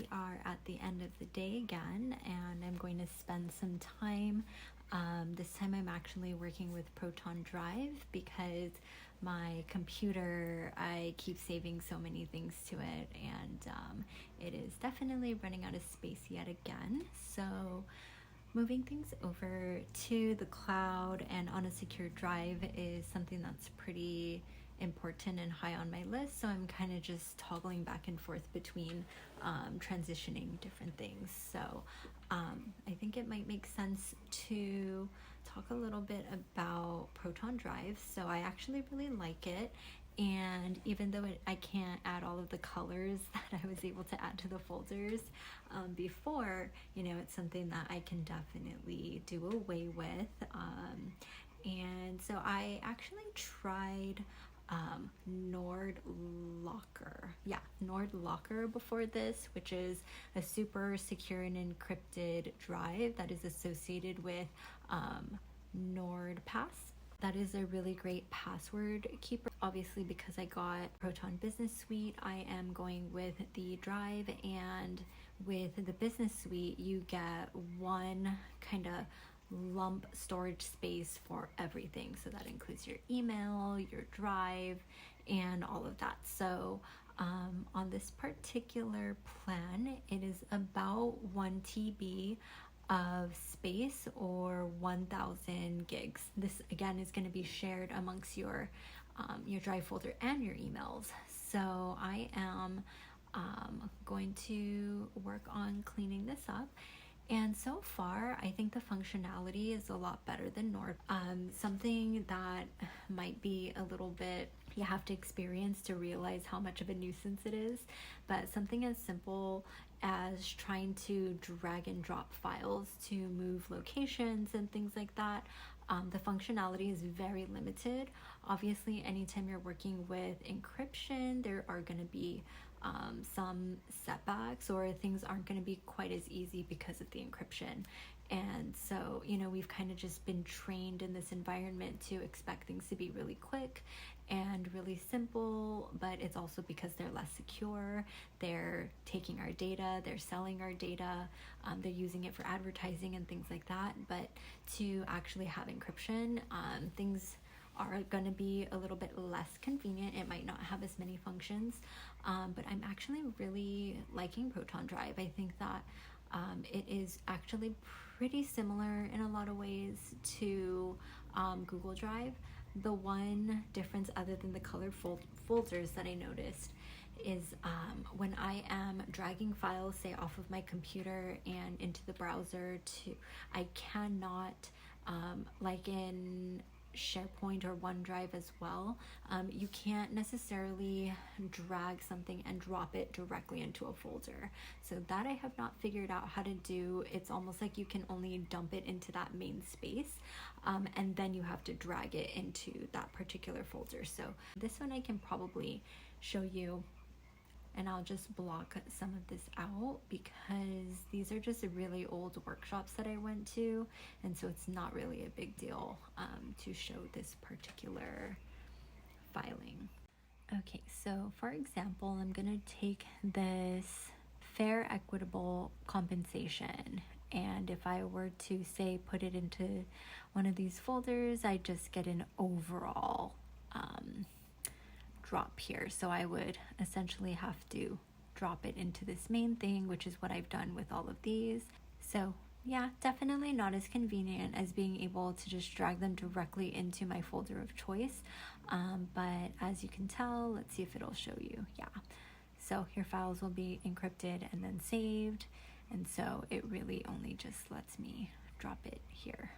we are at the end of the day again, and I'm going to spend some time. This time I'm actually working with Proton Drive because my computer, I keep saving so many things to it, and it is definitely running out of space yet again. So moving things over to the cloud and on a secure drive is something that's pretty important and high on my list. So I'm kind of just toggling back and forth between transitioning different things. So I think it might make sense to talk a little bit about Proton Drive. So I actually really like it. And even though I can't add all of the colors that I was able to add to the folders before, it's something that I can definitely do away with. And so I actually tried Nord Locker before this, which is a super secure and encrypted drive that is associated with NordPass. That is a really great password keeper. Obviously, because I got Proton Business Suite, I am going with the drive, and with the Business Suite, you get one kind of lump storage space for everything. So that includes your email, your drive, and all of that. So on this particular plan, it is about 1 TB of space or 1,000 gigs. This again is going to be shared amongst your drive folder and your emails. So I am going to work on cleaning this up. And so far, I think the functionality is a lot better than Nord. Something that might be a little bit, you have to experience to realize how much of a nuisance it is, but something as simple as trying to drag and drop files to move locations and things like that, the functionality is very limited. Obviously, anytime you're working with encryption, there are going to be some setbacks, or things aren't going to be quite as easy because of the encryption. And so, we've kind of just been trained in this environment to expect things to be really quick and really simple, but it's also because they're less secure. They're taking our data, they're selling our data, they're using it for advertising and things like that. But to actually have encryption, things are going to be a little bit less convenient. It might not have as many functions, but I'm actually really liking Proton Drive. I think that it is actually pretty similar in a lot of ways to Google Drive. The one difference, other than the colored folders, that I noticed is when I am dragging files, say, off of my computer and into the browser, I cannot, like in SharePoint or OneDrive as well, you can't necessarily drag something and drop it directly into a folder. So that I have not figured out how to do. It's almost like you can only dump it into that main space, and then you have to drag it into that particular folder. So this one I can probably show you, and I'll just block some of this out because these are just really old workshops that I went to, and so it's not really a big deal to show this particular filing. Okay, so for example, I'm gonna take this fair equitable compensation, and if I were to say put it into one of these folders, I just get an overall drop here. So I would essentially have to drop it into this main thing, which is what I've done with all of these. So yeah, definitely not as convenient as being able to just drag them directly into my folder of choice. But as you can tell, let's see if it'll show you. Yeah. So your files will be encrypted and then saved. And so it really only just lets me drop it here.